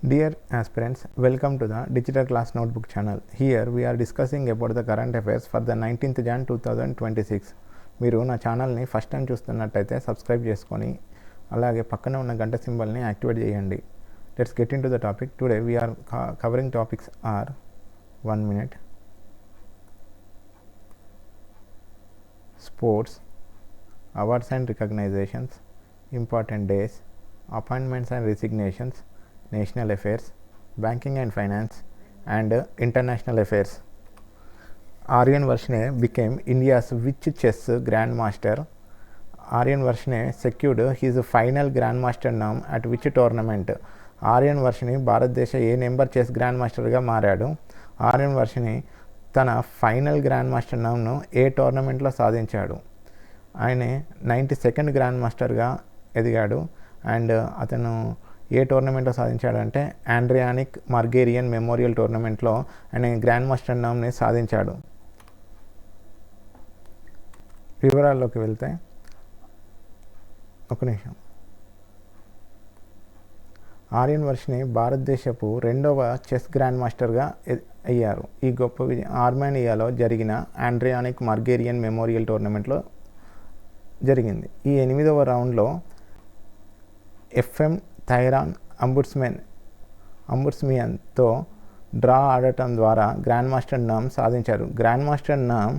Dear aspirants, welcome to the Digital Class Notebook channel. Here we are discussing about the current affairs for the 19th Jan 2026. మీరు నా ఛానల్ని first time చూస్తున్నట్టయితే subscribe చేసుకొని అలాగే పక్కన ఉన్న గంట సింబల్ని యాక్టివేట్ చేయండి. Let's get into the topic. Today we are covering topics are 1 minute, sports, awards and recognitions, important days, appointments and resignations, national affairs, banking and finance, and international affairs. Aryan Varshney became India's which chess grandmaster? Aryan Varshney secured his final grandmaster name at which tournament? Aryan Varshini భారతదేశ ఏ number chess grand మాస్టర్గా మారాడు? ఆర్యన్ వర్షిని తన final grand master నామ్ను ఏ టోర్నమెంట్లో సాధించాడు? ఆయన 92nd grand మాస్టర్గా ఎదిగాడు. And అతను ఏ టోర్నమెంట్లో సాధించాడంటే ఆండ్రియానిక్ మార్గేరియన్ మెమోరియల్ టోర్నమెంట్లో ఆయన గ్రాండ్ మాస్టర్ నామ్ని సాధించాడు. వివరాల్లోకి వెళ్తే ఒక నిమిషం. ఆర్యన్ వర్షిని భారతదేశపు రెండవ చెస్ గ్రాండ్ మాస్టర్గా అయ్యారు. ఈ గొప్ప విజయం ఆర్మేనియాలో జరిగిన ఆండ్రియానిక్ మార్గేరియన్ మెమోరియల్ టోర్నమెంట్లో జరిగింది. ఈ 8వ రౌండ్లో ఎఫ్ఎం థైరాన్ అంబుర్స్మియన్తో డ్రా ఆడటం ద్వారా గ్రాండ్ మాస్టర్ నామ్ సాధించారు. గ్రాండ్ మాస్టర్ నామ్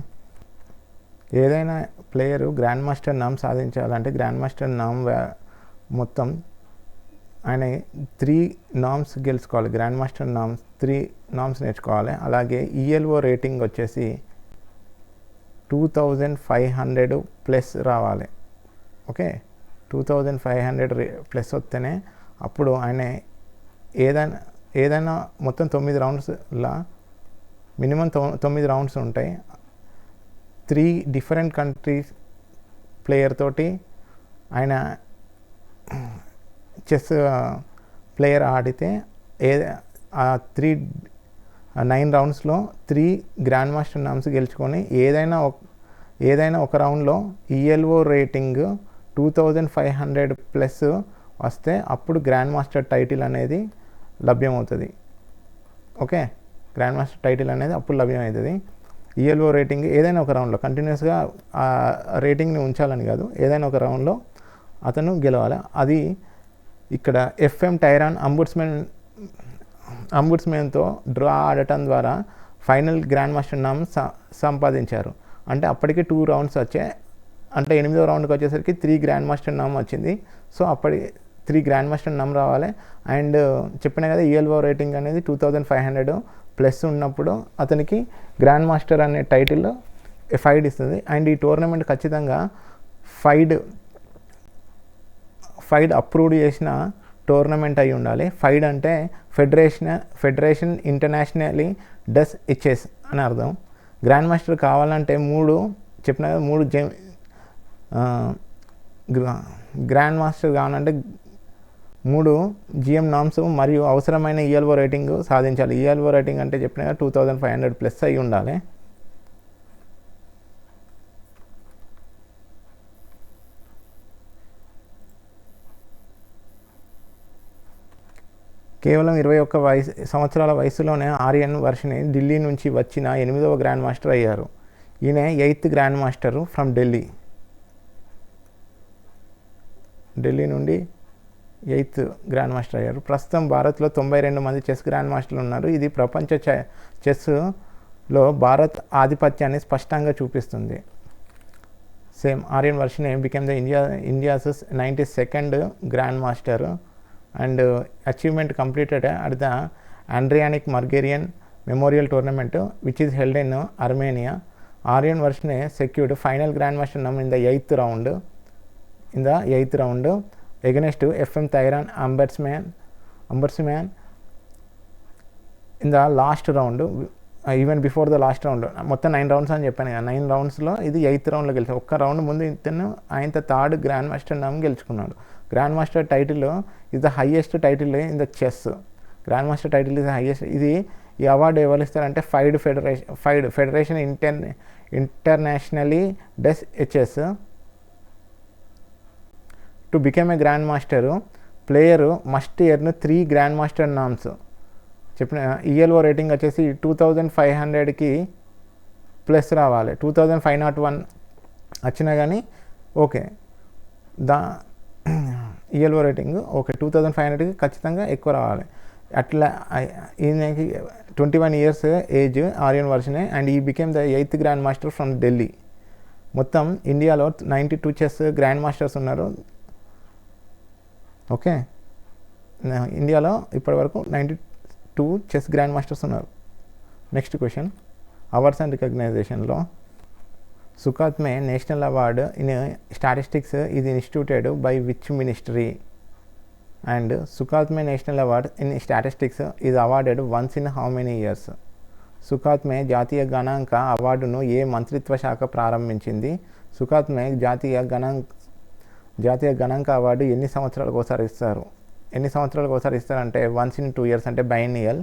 ఏదైనా ప్లేయరు గ్రాండ్ మాస్టర్ నామ్ సాధించాలంటే గ్రాండ్ మాస్టర్ నామ్ మొత్తం ఆయన 3 నామ్స్ గెలుచుకోవాలి. గ్రాండ్ మాస్టర్ నామ్స్ 3 నామ్స్ నేర్చుకోవాలి. అలాగే ఈఎల్ఓ రేటింగ్ వచ్చేసి 2500 ప్లస్ రావాలి. ఓకే, 2500 ప్లస్ వస్తేనే అప్పుడు ఆయన ఏదైనా మొత్తం 9 రౌండ్స్లా మినిమం 9 రౌండ్స్ ఉంటాయి. 3 డిఫరెంట్ కంట్రీస్ ప్లేయర్ తోటి ఆయన చెస్ ప్లేయర్ ఆడితే ఆ 9 రౌండ్స్లో 3 గ్రాండ్ మాస్టర్ నామ్స్ గెలుచుకొని ఏదైనా ఒక రౌండ్లో ఈఎల్ఓ రేటింగ్ 2500 ప్లస్ వస్తే అప్పుడు గ్రాండ్ మాస్టర్ టైటిల్ అనేది లభ్యమవుతుంది. ఓకే, గ్రాండ్ మాస్టర్ టైటిల్ అనేది అప్పుడు లభ్యమవుతుంది. ఈఎల్ఓ రేటింగ్ ఏదైనా ఒక రౌండ్లో కంటిన్యూస్గా ఆ రేటింగ్ని ఉంచాలని కాదు, ఏదైనా ఒక రౌండ్లో అతను గెలవాలి. అది ఇక్కడ ఎఫ్ఎం థైరాన్ అంబుర్స్మెన్తో డ్రా ఆడటం ద్వారా ఫైనల్ గ్రాండ్ మాస్టర్ నామ్ సంపాదించారు. అంటే అప్పటికి 2 రౌండ్స్ వచ్చాయి. అంటే 8వ రౌండ్కి వచ్చేసరికి 3 గ్రాండ్ మాస్టర్ నామ్ వచ్చింది. సో అప్పటి 3 గ్రాండ్ మాస్టర్ నామ్ రావాలి. అండ్ చెప్పిన కదా ఈఎల్ఓ రేటింగ్ అనేది 2500 ప్లస్ ఉన్నప్పుడు అతనికి గ్రాండ్ మాస్టర్ అనే టైటిల్ ఫైడ్ ఇస్తుంది. అండ్ ఈ టోర్నమెంట్ ఖచ్చితంగా ఫైడ్ అప్రూవ్డ్ చేసిన టోర్నమెంట్ అయి ఉండాలి. ఫైడ్ అంటే ఫెడరేషన్ ఇంటర్నేషనల్లీ డస్ చెస్ అని అర్థం. గ్రాండ్ మాస్టర్ కావాలంటే 3 గ్రాండ్ మాస్టర్ కావాలంటే 3 జిఎం నామ్స్ మరియు అవసరమైన ఈఎల్ఓ రేటింగ్ సాధించాలి. ఈఎల్ఓ రేటింగ్ అంటే చెప్పిన 2500 ప్లస్ అయి ఉండాలి. కేవలం 21 సంవత్సరాల వయసులోనే ఆర్యన్ వర్షిని ఢిల్లీ నుంచి వచ్చిన 8వ గ్రాండ్ మాస్టర్ అయ్యారు. ఈయన 8th grand master from Delhi నుండి 8th గ్రాండ్ మాస్టర్ అయ్యారు. ప్రస్తుతం భారత్లో 92 మంది చెస్ గ్రాండ్ మాస్టర్లు ఉన్నారు. ఇది ప్రపంచ చెస్లో భారత్ ఆధిపత్యాన్ని స్పష్టంగా చూపిస్తుంది. Aryan Varshini became the India's 92nd grand master and achievement completed at the Andrianic Margarian Memorial Tournament which is held in Armenia. Aryan Varshney secured final grandmaster name in the 8th round against FM Thairan Ambursman in the last round. Even before the last round మొత్తం 9 rounds అని చెప్పాను కదా, 9 రౌండ్స్లో ఇది 8th రౌండ్లో గెలిచాడు. ఒక్క round ముందు ఇతను ఆయన 3rd గ్రాండ్ మాస్టర్ నామ్ గెలుచుకున్నాడు. Grand master title is the highest title in the chess. Grand master title is the highest. ఈ అవార్డు ఎవరు ఇస్తారంటే federation internationally does chess. To become a grand master player must earn 3 grand master norms. చెప్పిన ఈఎల్ఓ rating వచ్చేసి 2500కి plus రావాలి. 2501 వచ్చినా కానీ okay, ELO rating okay 2500కి ఖచ్చితంగా ఎక్కువ రావాలి. అట్లా ఈయనకి 21 ఇయర్స్ ఏజ్, ఆర్యన్ వర్షనే, and he became the 8th grand master from Delhi. మొత్తం ఇండియాలో 92 చెస్ గ్రాండ్ మాస్టర్స్ ఉన్నారు. ఓకే, ఇండియాలో ఇప్పటివరకు 92 చెస్ గ్రాండ్ మాస్టర్స్ ఉన్నారు. నెక్స్ట్ క్వశ్చన్, అవార్డ్స్ అండ్ రికగ్నైజేషన్లో Sukhatme national award in statistics is instituted by which ministry? And Sukhatme national award in statistics is awarded once in how many years? సుఖాత్మే జాతీయ గణాంక అవార్డును ఏ మంత్రిత్వ శాఖ ప్రారంభించింది? సుఖాత్మే జాతీయ గణాంక అవార్డు ఎన్ని సంవత్సరాలకు ఒకసారి ఇస్తారు? ఇస్తారంటే వన్స్ ఇన్ 2 years, అంటే బైనియల్.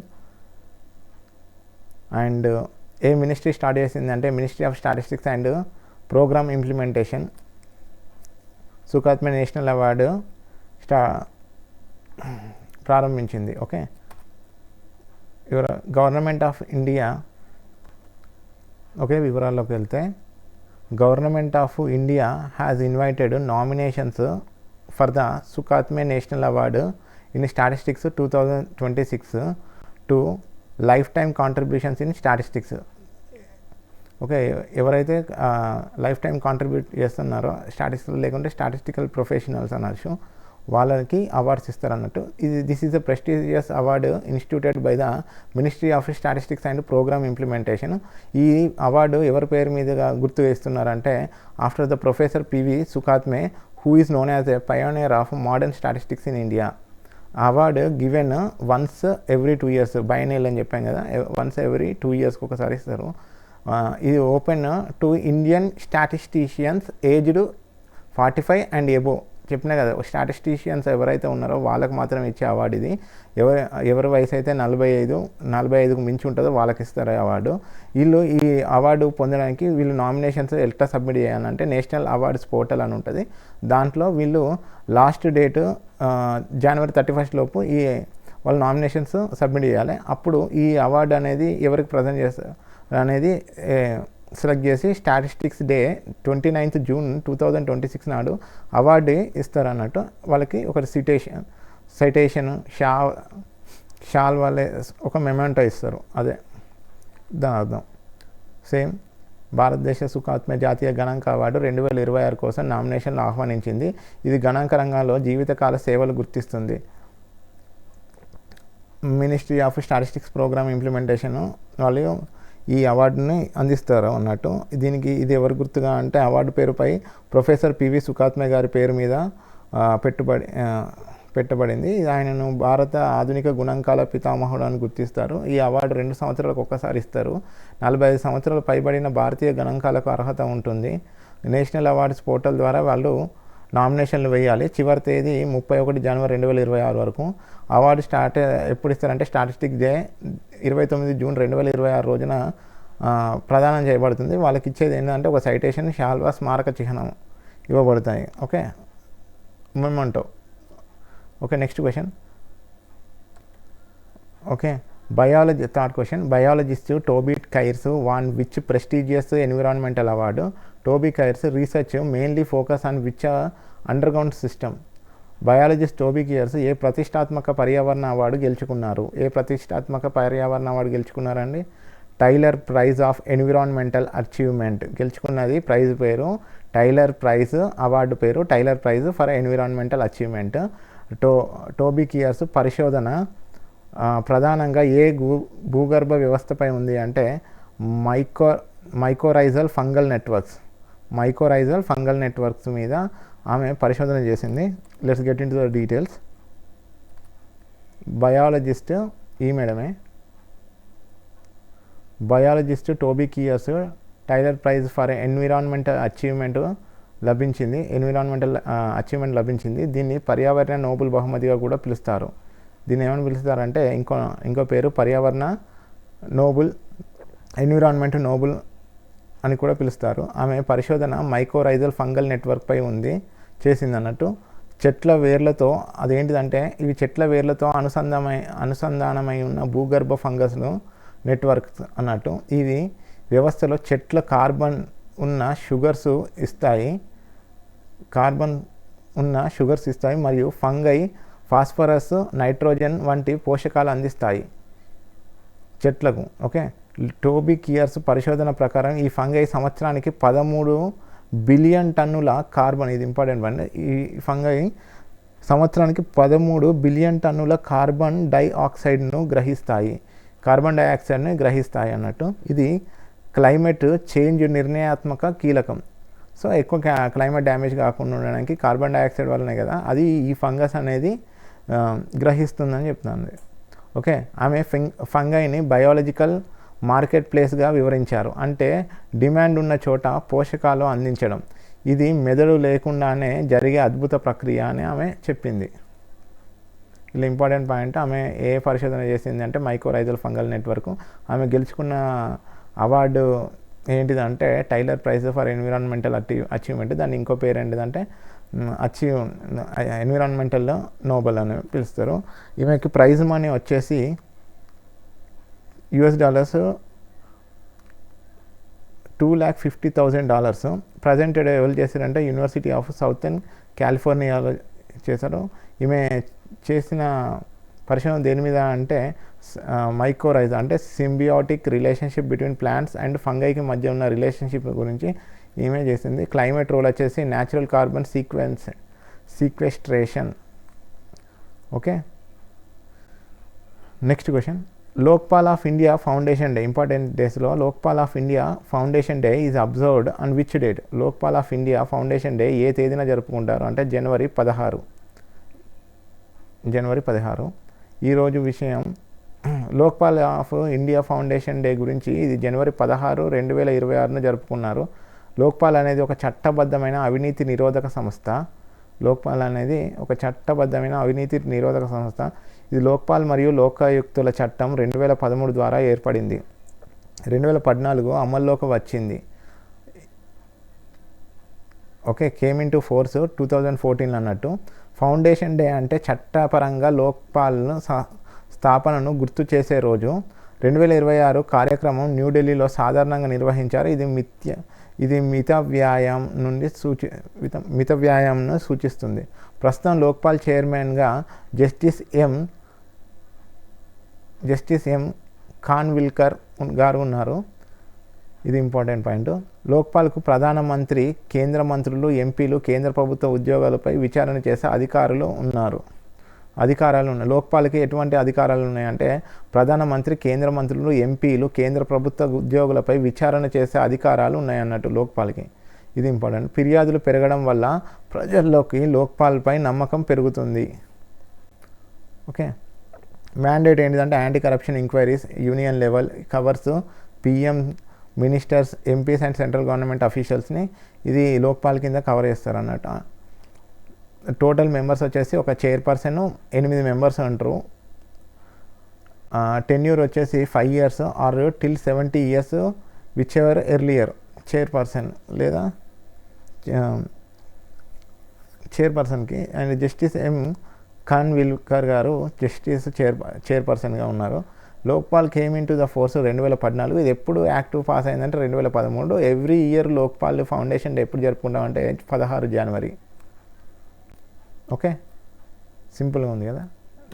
అండ్ ఏ మినిస్ట్రీ స్టార్ట్ చేసింది అంటే ministry of statistics and programme implementation Sukhatme national award ప్రారంభించింది. Okay, government of India. Okay, వివరాల్లోకి వెళ్తే government of India has invited nominations for the Sukhatme national award in statistics 2026 to life time contributions in statistics. Okay, ఎవరైతే life time contribute చేస్తున్నారో statistics, లేకుంటే statistical professionals అనొచ్చు, వాళ్ళకి awards ఇస్తారన్నట్టు. This is the prestigious award instituted by the ministry of statistics and programme implementation. ఈ award ఎవరి పేరు మీదుగా గుర్తు వేస్తున్నారంటే after the professor P V Sukhatme, who is known as a pioneer of modern statistics in India. Award given once every 2 years, biennial అని చెప్పాం కదా, once every 2 yearsకి ఒకసారి ఇస్తారు. ఇది open to Indian statisticians aged 45 and above. చెప్పినా కదా, స్టాటిస్టీషియన్స్ ఎవరైతే ఉన్నారో వాళ్ళకి మాత్రం ఇచ్చే అవార్డు ఇది. ఎవరి వయసు అయితే 45కు మించి ఉంటుందో వాళ్ళకి ఇస్తారు అవార్డు. వీళ్ళు ఈ అవార్డు పొందడానికి వీళ్ళు నామినేషన్స్ ఎట్లా సబ్మిట్ చేయాలంటే నేషనల్ అవార్డ్స్ పోర్టల్ అని ఉంటుంది. దాంట్లో వీళ్ళు లాస్ట్ డేట్ January 31st లోపు వాళ్ళ నామినేషన్స్ సబ్మిట్ చేయాలి. అప్పుడు ఈ అవార్డు అనేది ఎవరికి ప్రజెంట్ చేస్తారు అనేది సెలెక్ట్ చేసి స్టాటిస్టిక్స్ డే 29th June 2026 నాడు అవార్డు ఇస్తారన్నట్టు. వాళ్ళకి ఒక సైటేషన్ షాల్ వాళ్ళే ఒక మెమెంటో ఇస్తారు. అదే దాని అర్థం. సేమ్ భారతదేశ సుఖాత్మే జాతీయ గణాంక అవార్డు 2026 కోసం నామినేషన్లు ఆహ్వానించింది. ఇది గణాంక రంగంలో జీవితకాల సేవలు గుర్తిస్తుంది. Ministry of statistics programme implementation వాళ్ళు ఈ అవార్డుని అందిస్తారు అన్నట్టు. ఇది ఎవరు గుర్తుగా అంటే అవార్డు పేరుపై ప్రొఫెసర్ పివి సుఖాత్మే గారి పేరు మీద పెట్టబడింది. ఆయనను భారత ఆధునిక గణాంకాల పితామహుడు అని గుర్తిస్తారు. ఈ అవార్డు 2 సంవత్సరాలకు ఒక్కసారి ఇస్తారు. 45 సంవత్సరాలు పైబడిన భారతీయ గణాంకాలకు అర్హత ఉంటుంది. నేషనల్ అవార్డ్స్ పోర్టల్ ద్వారా వాళ్ళు నామినేషన్లు వేయాలి. చివరి తేదీ 31 January 2026 వరకు. అవార్డు ఎప్పుడు ఇస్తారంటే స్టాటిస్టిక్స్ డే 29 June 2026 రోజున ప్రదానం చేయబడుతుంది. వాళ్ళకి ఇచ్చేది ఏంటంటే ఒక సైటేషన్, శాల్వా, స్మారక చిహ్నం ఇవ్వబడతాయి. Okay, memento. Okay, next question. Okay, biology third question. Biologist Toby Kiers won which prestigious environmental award? Toby Kiers research mainly focus on which underground system? Biologist Toby Kiers ఏ ప్రతిష్టాత్మక పర్యావరణ అవార్డు గెలుచుకున్నారండి? Tyler prize of environmental achievement గెలుచుకున్నది. Prize పేరు Tyler prize, award పేరు Tyler prize for environmental achievement. Toby Kiers పరిశోధన ప్రధానంగా ఏ భూగర్భ వ్యవస్థపై ఉంది అంటే మైకోరైజల్ ఫంగల్ నెట్వర్క్స్ మీద ఆమె పరిశోధన చేసింది. Let's get into the details. Biologist ఈ మేడమే. Biologist Toby Kiers Tyler prize for environmental achievement లభించింది. దీన్ని పర్యావరణ నోబెల్ బహుమతిగా కూడా పిలుస్తారు. దీన్ని ఏమని పిలుస్తారంటే ఇంకో పేరు పర్యావరణ నోబెల్, ఎన్విరాన్మెంట్ నోబెల్ అని కూడా పిలుస్తారు. ఆమె పరిశోధన మైకోరైజల్ ఫంగల్ నెట్వర్క్పై చేసింది అన్నట్టు. చెట్ల వేర్లతో అదేంటిదంటే ఇవి చెట్ల వేర్లతో అనుసంధానమై ఉన్న భూగర్భ ఫంగస్లు నెట్వర్క్స్ అన్నట్టు. ఇది వ్యవస్థలో చెట్ల కార్బన్ ఉన్న షుగర్స్ ఇస్తాయి మరియు ఫంగై ఫాస్ఫరస్, నైట్రోజన్ వంటి పోషకాలు అందిస్తాయి చెట్లకు. ఓకే, టోబీ కియర్స్ పరిశోధన ప్రకారం ఈ ఫంగై సంవత్సరానికి 13 బిలియన్ టన్నుల కార్బన్, ఇది ఇంపార్టెంట్ అండి, ఈ ఫంగై సంవత్సరానికి 13 బిలియన్ టన్నుల కార్బన్ డైఆక్సైడ్ని గ్రహిస్తాయి అన్నట్టు. ఇది క్లైమేట్ చేంజ్ నిర్ణయాత్మక కీలకం. సో ఎక్కువ క్లైమేట్ డ్యామేజ్ కాకుండా ఉండడానికి కార్బన్ డైఆక్సైడ్ వల్లనే కదా అది ఈ ఫంగస్ అనేది గ్రహిస్తుందని చెప్తుంది. ఓకే, ఆమె ఫంగైని బయాలజికల్ మార్కెట్ ప్లేస్గా వివరించారు. అంటే డిమాండ్ ఉన్న చోట పోషకాలు అందించడం, ఇది మెదడు లేకుండానే జరిగే అద్భుత ప్రక్రియ అని ఆమె చెప్పింది. ఇలా ఇంపార్టెంట్ పాయింట్, ఆమె ఏ పరిశోధన చేసింది అంటే మైకోరైజల్ ఫంగల్ నెట్వర్క్. ఆమె గెలుచుకున్న అవార్డు ఏంటిదంటే tailor prize for environmental achievement. దాన్ని ఇంకో పేరు ఏంటిదంటే ఎన్విరాన్మెంటల్ నోబెల్ అని పిలుస్తారు. ఈమెకి ప్రైజ్ మనీ వచ్చేసి $250,000 ప్రజెంటెడ్ ఎవరు చేశారంటే యూనివర్సిటీ ఆఫ్ సౌతర్న్ కాలిఫోర్నియాలో చేశారు. ఈమె చేసిన పరిశోధన దేని మీద అంటే మైకోరైజ్ అంటే symbiotic relationship between plants and ఫంగైకి మధ్య ఉన్న రిలేషన్షిప్ గురించి ఈమె చేసింది. క్లైమేట్ రోల్ వచ్చేసి natural carbon sequestration. Okay, next question. Lokpal of India foundation day, important డేస్లో Lokpal of India foundation day is observed on which date? Lokpal of India foundation day ఏ తేదీన జరుపుకుంటారు అంటే జనవరి 16. ఈరోజు విషయం Lokpal of India foundation day గురించి, ఇది జనవరి 16, 2026 జరుపుకున్నారు. లోక్పాల్ అనేది ఒక చట్టబద్ధమైన అవినీతి నిరోధక సంస్థ. ఇది లోక్పాల్ మరియు లోకాయుక్తుల చట్టం 2013 ద్వారా ఏర్పడింది. 2014 అమల్లోకి వచ్చింది. Okay, came in to force 2014 అన్నట్టు. ఫౌండేషన్ డే అంటే చట్టపరంగా లోక్పాల్ను స్థాపనను గుర్తు చేసే రోజు. 2026 కార్యక్రమం న్యూఢిల్లీలో సాధారణంగా నిర్వహించారు. ఇది మితవ్యయంను సూచిస్తుంది. ప్రస్తుతం లోక్పాల్ చైర్మన్గా జస్టిస్ ఎం ఖాన్విల్కర్ గారు ఉన్నారు. ఇది ఇంపార్టెంట్ పాయింట్. లోక్పాల్కు ప్రధానమంత్రి, కేంద్ర మంత్రులు, ఎంపీలు, కేంద్ర ప్రభుత్వ ఉద్యోగాలపై విచారణ చేసే అధికారాలు ఉన్నాయి. లోక్పాల్కి ఎటువంటి అధికారాలు ఉన్నాయంటే ప్రధానమంత్రి, కేంద్ర మంత్రులు, ఎంపీలు, కేంద్ర ప్రభుత్వ ఉద్యోగులపై విచారణ చేసే అధికారాలు ఉన్నాయన్నట్టు లోక్పాల్కి. ఇది ఇంపార్టెంట్. ఫిర్యాదులు పెరగడం వల్ల ప్రజల్లోకి లోక్పాల్పై నమ్మకం పెరుగుతుంది. ఓకే, మ్యాండేట్ ఏంటిదంటే anti corruption enquiries union level covers PM, ministers, MPs and central government అఫీషియల్స్ని ఇది లోక్పాల్ కింద కవర్ చేస్తారు అన్నట్టు. టోటల్ మెంబర్స్ వచ్చేసి ఒక చైర్పర్సన్, 8 మెంబర్స్ అంటారు. టెన్యూర్ వచ్చేసి 5 years or till 70 years whichever earlier. చైర్పర్సన్కి అండ్ జస్టిస్ ఎం ఖాన్విల్కర్ గారు చైర్పర్సన్గా ఉన్నారు. Lokpal came into the force 2014. ఇది ఎప్పుడు యాక్ట్ పాస్ అయిందంటే 2013. Every year Lokpal foundation day ఎప్పుడు జరుపుకుంటామంటే 16 జనవరి. ఓకే, సింపుల్గా ఉంది కదా.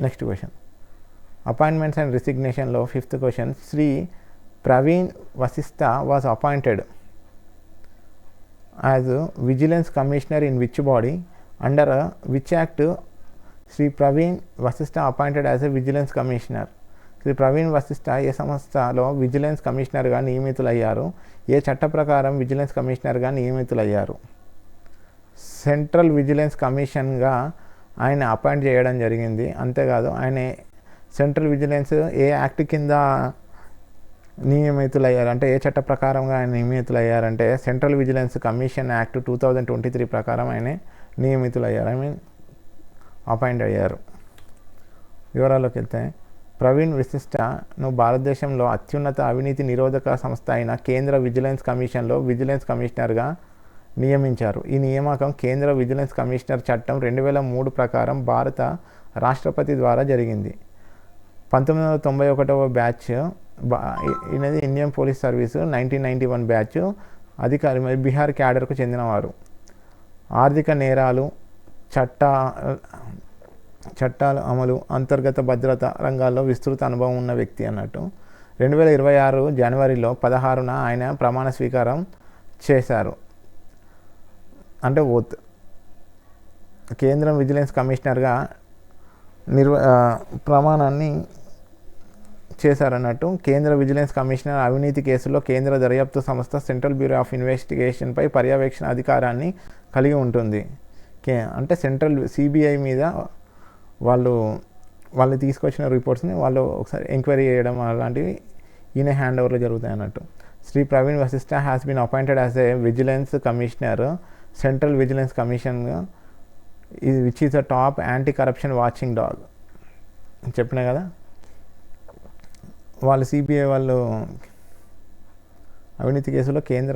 నెక్స్ట్ క్వశ్చన్, అపాయింట్మెంట్స్ అండ్ రిసిగ్నేషన్లో 5th క్వశ్చన్. Shri Praveen Vashishtha was appointed as vigilance commissioner in which body? Under which act Shri Praveen Vashishtha appointed as a vigilance commissioner? Shri Praveen Vashishtha ఏ సంస్థలో విజిలెన్స్ కమిషనర్గా నియమితులయ్యారు? ఏ చట్ట ప్రకారం విజిలెన్స్ కమిషనర్గా నియమితులయ్యారు? సెంట్రల్ విజిలెన్స్ కమిషన్గా ఆయన అపాయింట్ చేయడం జరిగింది. అంతేకాదు ఆయన సెంట్రల్ విజిలెన్స్ ఏ యాక్ట్ కింద నియమితులయ్యారు అంటే ఏ చట్ట ప్రకారంగా ఆయన నియమితులయ్యారంటే సెంట్రల్ విజిలెన్స్ కమిషన్ యాక్ట్ 2023 ప్రకారం ఆయన నియమితులయ్యారు, అపాయింట్ అయ్యారు. వివరాల్లోకి వెళ్తే ప్రవీణ్ వశిష్ఠను భారతదేశంలో అత్యున్నత అవినీతి నిరోధక సంస్థ అయిన కేంద్ర విజిలెన్స్ కమిషన్లో విజిలెన్స్ కమిషనర్గా నియమించారు. ఈ నియామకం కేంద్ర విజిలెన్స్ కమిషనర్ చట్టం 2003 ప్రకారం భారత రాష్ట్రపతి ద్వారా జరిగింది. 1991వ బ్యాచ్ ఇది ఇండియన్ పోలీస్ సర్వీసు, 1991 బ్యాచ్ అధికారి బీహార్ క్యాడర్కు చెందినవారు. ఆర్థిక నేరాలు, చట్టాల అమలు, అంతర్గత భద్రత రంగాల్లో విస్తృత అనుభవం ఉన్న వ్యక్తి అన్నట్టు. 2026 జనవరిలో 16న ఆయన ప్రమాణ స్వీకారం చేశారు. అంటే ఓత్ కేంద్రం విజిలెన్స్ కమిషనర్గా ప్రమాణాన్ని చేశారన్నట్టు. కేంద్ర విజిలెన్స్ కమిషనర్ అవినీతి కేసుల్లో కేంద్ర దర్యాప్తు సంస్థ సెంట్రల్ బ్యూరో ఆఫ్ ఇన్వెస్టిగేషన్పై పర్యవేక్షణ అధికారాన్ని కలిగి ఉంటుంది. అంటే సెంట్రల్ సిబిఐ మీద వాళ్ళు తీసుకొచ్చిన రిపోర్ట్స్ని వాళ్ళు ఒకసారి ఎంక్వైరీ చేయడం అలాంటివి ఈయన హ్యాండ్ ఓవర్లో జరుగుతాయి అన్నట్టు. Shri Praveen Vashishtha has been appointed as a vigilance commissioner, central vigilance commission which is a top anti corruption watching dog. చెప్పినా కదా, వాళ్ళు సిబిఐ వాళ్ళు అవినీతి కేసులో కేంద్ర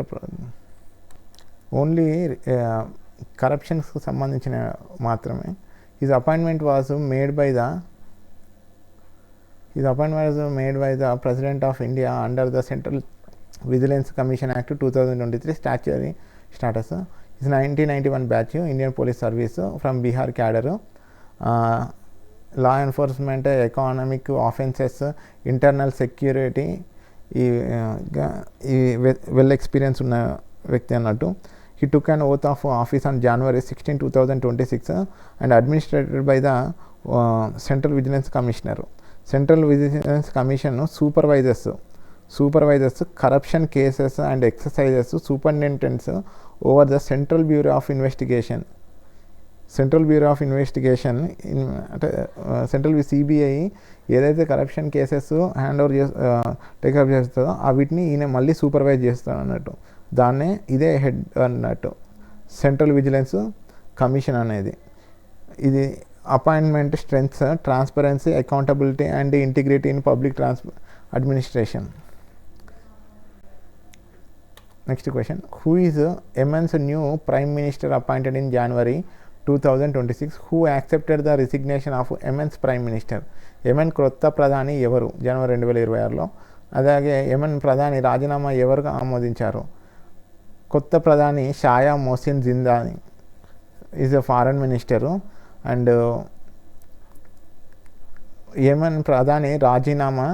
ఓన్లీ కరప్షన్స్కి సంబంధించిన మాత్రమే. His appointment was made by the President of India under the Central Vigilance Commission Act 2023 statutory status. His 1991 batch Indian Police Service from Bihar cadre, law enforcement, economic offences, internal security, well experience ఉన్న వ్యక్తి అన్నట్టు. He took an oath of office on January 16, 2026 and administered by the Central Vigilance Commissioner. Central Vigilance Commission supervises corruption cases and exercises superintendence over the Central Bureau of Investigation. Central bureau of investigation అంటే central CBI ఏదైతే corruption cases hand over take up చేస్తుందో వీటిని ఈయన మళ్ళీ supervise చేస్తాడు అన్నట్టు. దాన్నే ఇదే హెడ్ అన్నట్టు సెంట్రల్ విజిలెన్స్ కమిషన్ అనేది. ఇది appointment strengths, transparency, accountability and integrity in public administration. Next question, who is Yemen's new prime minister appointed in January 2026? Who accepted the resignation of Yemen's prime minister? Yemen కొత్త ప్రధాని ఎవరు జనవరి 2026లో? అలాగే Yemen ప్రధాని రాజీనామా ఎవరు ఆమోదించారు? కొత్త ప్రధాని Shaya Mohsin Zindani is a foreign minister. And Yemen ప్రధాని రాజీనామా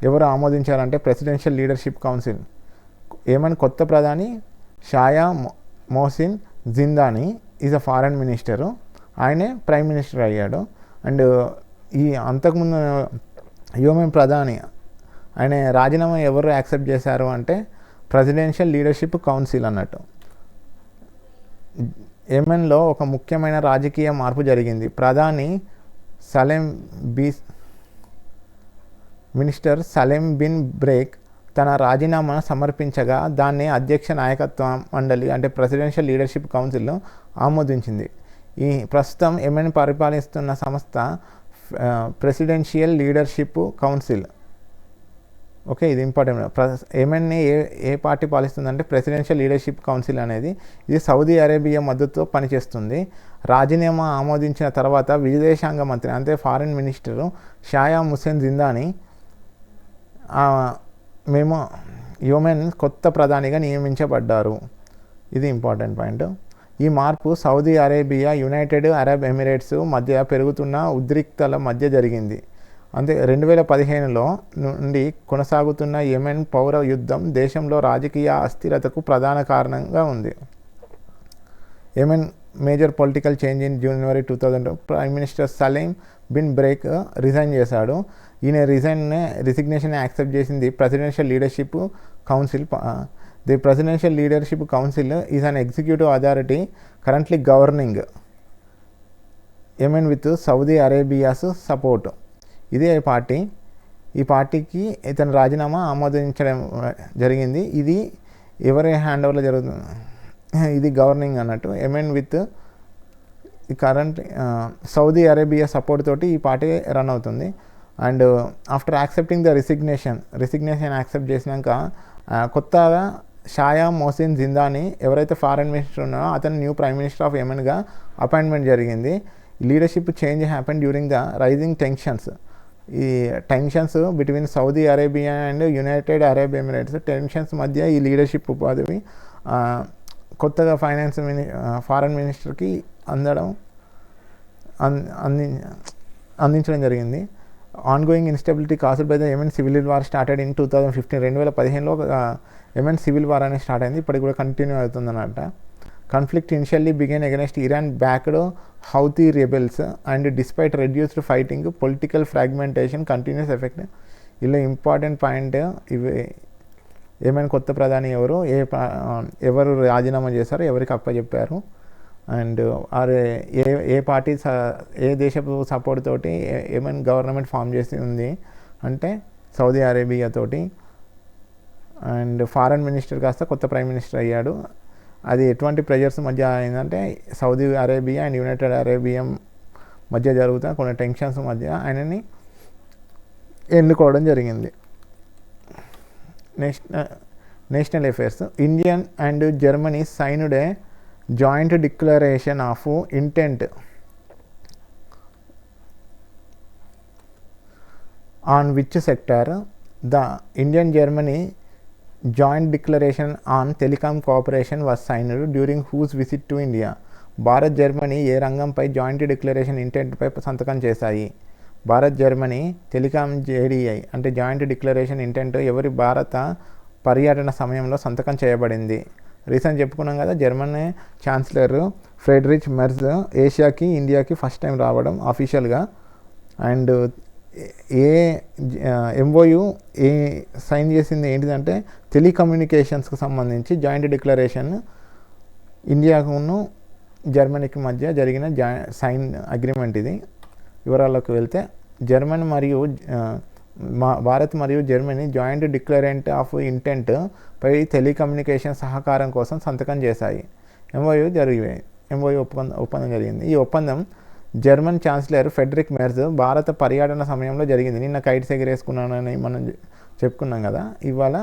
ఎవరు ఆమోదించారంటే ప్రెసిడెన్షియల్ లీడర్షిప్ కౌన్సిల్. యెమెన్ కొత్త ప్రధాని Shaya Mohsin Zindani is a foreign minister, ఆయనే ప్రైమ్ మినిస్టర్ అయ్యాడు. అండ్ ఈ అంతకుముందు యెమెన్ ప్రధాని ఆయన రాజీనామా ఎవరు యాక్సెప్ట్ చేశారు అంటే ప్రెసిడెన్షియల్ లీడర్షిప్ కౌన్సిల్ అన్నట్టు. యెమెన్లో ఒక ముఖ్యమైన రాజకీయ మార్పు జరిగింది. ప్రధాని మినిస్టర్ సలేం బిన్ బ్రేక్ తన రాజీనామాను సమర్పించగా దాన్ని అధ్యక్ష నాయకత్వ మండలి అంటే ప్రెసిడెన్షియల్ లీడర్షిప్ కౌన్సిల్ ఆమోదించింది. ఈ ప్రస్తుతం యెమెన్ పరిపాలిస్తున్న సంస్థ ప్రెసిడెన్షియల్ లీడర్షిప్ కౌన్సిల్. ఓకే, ఇది ఇంపార్టెంట్. యెమెన్ని ఏ పార్టీ పాలిస్తుందంటే ప్రెసిడెన్షియల్ లీడర్షిప్ కౌన్సిల్ అనేది. ఇది సౌదీ అరేబియా మద్దతుతో పనిచేస్తుంది. రాజీనామా ఆమోదించిన తర్వాత విదేశాంగ మంత్రి అంటే ఫారిన్ మినిస్టరు షాయా మొహసిన్ జిందాని మేము యెమెన్ కొత్త ప్రధానిగా నియమించబడ్డారు. ఇది ఇంపార్టెంట్ పాయింట్. ఈ మార్పు Saudi Arabia, United Arab Emirates మధ్య పెరుగుతున్న ఉద్రిక్తల మధ్య జరిగింది. అంతే 2015లో నుండి కొనసాగుతున్న యెమెన్ పౌర యుద్ధం దేశంలో రాజకీయ అస్థిరతకు ప్రధాన కారణంగా ఉంది. Yemen major political change in January 2000. Prime minister Salem bin Breik resign చేశాడు. ఈయన రిసిగ్నేషన్ యాక్సెప్ట్ చేసింది presidential leadership council. The presidential leadership council is an executive authority currently governing Yemen with Saudi Arabia's support. ఇదే party. ఈ పార్టీకి ఇతను రాజీనామా ఆమోదించడం జరిగింది. ఇది ఎవరి హ్యాండ్ ఓవర్లో జరుగుతుంది? ఇది గవర్నింగ్ అన్నట్టు. Yemen with current Saudi Arabia support తోటి ఈ పార్టీ రన్ అవుతుంది. And after accepting the resignation accept చేసినాక కొత్తగా షాయా మొహసిన్ జిందాని ఎవరైతే ఫారెన్ మినిస్టర్ ఉన్నారో అతను న్యూ ప్రైమ్ మినిస్టర్ ఆఫ్ యెమెన్గా అపాయింట్మెంట్ జరిగింది. Leadership change happen during the rising tensions. ఈ tensions between Saudi Arabia and United Arab Emirates tensions మధ్య ఈ లీడర్షిప్ పదవి కొత్తగా ఫారెన్ మినిస్టర్కి అందించడం జరిగింది. Ongoing instability caused by the Yemen civil war started in 2015. 2015లో యెమెన్ సివిల్ వార్ అనేది స్టార్ట్ అయింది. ఇప్పటికి కూడా కంటిన్యూ అవుతుందన్నమాట. Conflict initially began against Iran-backed Houthi rebels and despite reduced fighting, political fragmentation continues effect. ఇలా ఇంపార్టెంట్ పాయింట్ ఇవి. ఏమైనా కొత్త ప్రధాని ఎవరు రాజీనామా చేశారు, ఎవరికి అప్పచెప్పారు, అండ్ ఏ పార్టీ ఏ దేశపు సపోర్ట్ తోటి ఏమైనా గవర్నమెంట్ ఫామ్ చేసి ఉంది అంటే సౌదీ అరేబియా తోటి. అండ్ ఫారెన్ మినిస్టర్ కాస్త కొత్త ప్రైమ్ మినిస్టర్ అయ్యాడు. అది ఎటువంటి ప్రెజర్స్ మధ్య అయిందంటే Saudi Arabia and United Arabia మధ్య జరుగుతున్న కొన్ని టెన్షన్స్ మధ్య ఆయనని ఎన్నుకోవడం జరిగింది. National affairs. Indian and Germany signed a joint declaration of intent on which sector the Indian Germany joint declaration on telecom cooperation was signed during whose visit to India. Bharat Germany ఏ రంగంపై joint declaration ఇంటెంట్పై సంతకం చేశాయి? Bharat Germany telecom జేడీఐ అంటే joint declaration intent ఎవరి భారత పర్యటన సమయంలో సంతకం చేయబడింది? రీసెంట్ చెప్పుకున్నాం కదా, జర్మనీ ఛాన్సలర్ ఫ్రెడరిచ్ మెర్జ్ ఏషియాకి ఇండియాకి ఫస్ట్ టైం రావడం అఫీషియల్గా. అండ్ ఎంఓయు సైన్ చేసింది ఏంటిదంటే టెలికమ్యూనికేషన్స్కి సంబంధించి జాయింట్ డిక్లరేషన్ ఇండియాకును జర్మనీకి మధ్య జరిగిన సైన్ అగ్రిమెంట్. ఇది వివరాల్లోకి వెళ్తే జర్మనీ మరియు భారత్ మరియు Germany joint declarent of intent పై టెలికమ్యూనికేషన్ సహకారం కోసం సంతకం చేశాయి. ఎంఓయు ఒప్పందం జరిగింది. ఈ ఒప్పందం జర్మన్ ఛాన్సలర్ ఫెడరిక్ మెర్జ్ భారత పర్యటన సమయంలో జరిగింది. నిన్న కైట్స్ ఎగిరేసుకున్నానని మనం చెప్పుకున్నాం కదా, ఇవాళ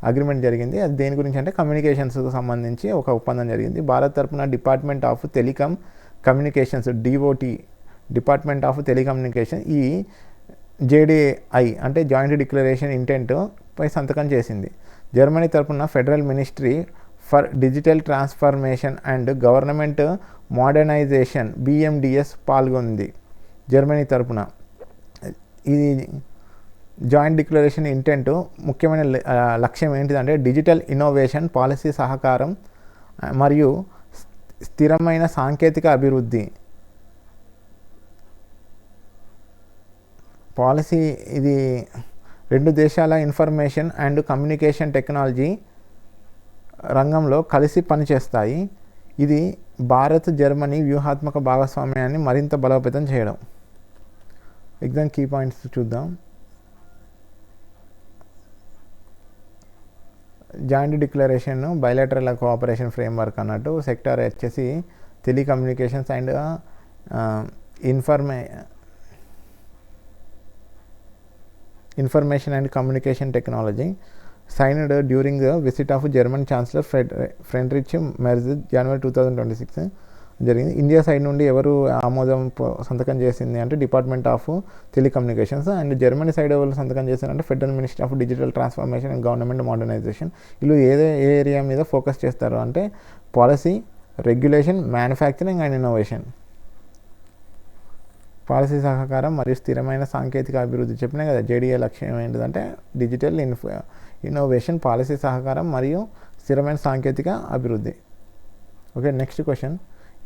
అగ్రిమెంట్ జరిగింది. అది దేని గురించి అంటే కమ్యూనికేషన్స్కి సంబంధించి ఒక ఒప్పందం జరిగింది. భారత్ తరఫున department of telecom communications DOT department of telecommunication ఈ జేడీఐ అంటే జాయింట్ డిక్లరేషన్ ఇంటెంట్ పై సంతకం చేసింది. జర్మనీ తరఫున federal ministry for digital transformation and government modernization BMDS పాల్గొంది. జర్మనీ తరపున ఇది జాయింట్ డిక్లరేషన్ ఇంటెంట్ ముఖ్యమైన లక్ష్యం ఏంటిదంటే డిజిటల్ ఇన్నోవేషన్, పాలసీ సహకారం మరియు స్థిరమైన సాంకేతిక అభివృద్ధి. పాలసీ ఇది రెండు దేశాల ఇన్ఫర్మేషన్ అండ్ కమ్యూనికేషన్ టెక్నాలజీ రంగంలో కలిసి పనిచేస్తాయి. ఇది భారత్ జర్మనీ వ్యూహాత్మక భాగస్వామ్యాన్ని మరింత బలోపేతం చేయడం. ఎగ్జామ్ కీ పాయింట్స్ చూద్దాం. Joint declaration bilateral cooperation framework అన్నట్టు. సెక్టార్ వచ్చేసి telecommunications and information and communication technology. Signed during the visit of German chancellor Friedrich Merz January 2026 జరిగింది. ఇండియా సైడ్ నుండి ఎవరు ఆమోదం సంతకం చేసింది అంటే department of telecommunications. And Germany side ఎవరు సంతకం చేశారంటే federal ministry of digital transformation and government modernisation. వీళ్ళు ఏ ఏరియా మీద ఫోకస్ చేస్తారు అంటే policy, regulation, manufacturing and innovation. Policy సహకారం మరియు స్థిరమైన సాంకేతిక అభివృద్ధి. చెప్పినా కదా జేడీఏ లక్ష్యం ఏంటిదంటే డిజిటల్ ఇన్నోవేషన్, పాలసీ సహకారం మరియు స్థిరమైన సాంకేతిక అభివృద్ధి. Okay, next question.